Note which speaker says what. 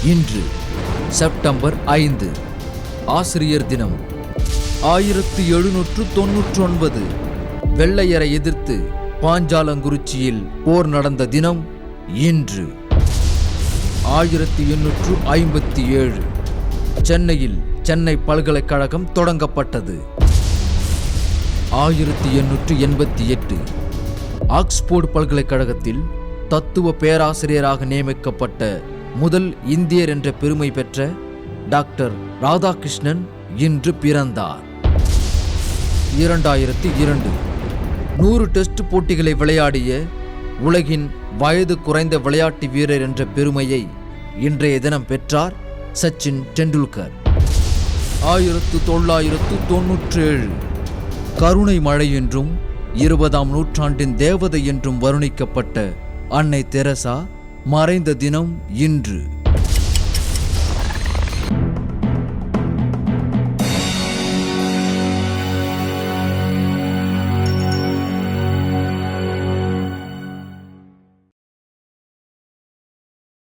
Speaker 1: இன்று செப்டம்பர் 5 ஆசிரியர் தினம். 1799 வெள்ளையரை எதிர்த்து பாஞ்சாலங்குறிச்சியில் போர் நடந்த தினம் இன்று. 1857 சென்னையில் சென்னை பல்கலைக்கழகம் தொடங்கப்பட்டது. 1888 ஆக்ஸ்போர்டு பல்கலைக்கழகத்தில் தத்துவ பேராசிரியராக நியமிக்கப்பட்ட முதல் இந்தியர் என்ற பெருமை பெற்ற டாக்டர் ராதாகிருஷ்ணன் இன்று பிறந்தார். 2002 100 டெஸ்ட் போட்டிகளை விளையாடிய உலகின் வயது குறைந்த விளையாட்டு வீரர் என்ற பெருமையை இன்றைய தினம் பெற்றார் சச்சின் டெண்டுல்கர். 1997 கருணை மழை என்றும் 20ஆம் நூற்றாண்டின் தேவதை என்றும் வருணிக்கப்பட்ட அன்னை தெரசா மறைந்த தினம் இன்று.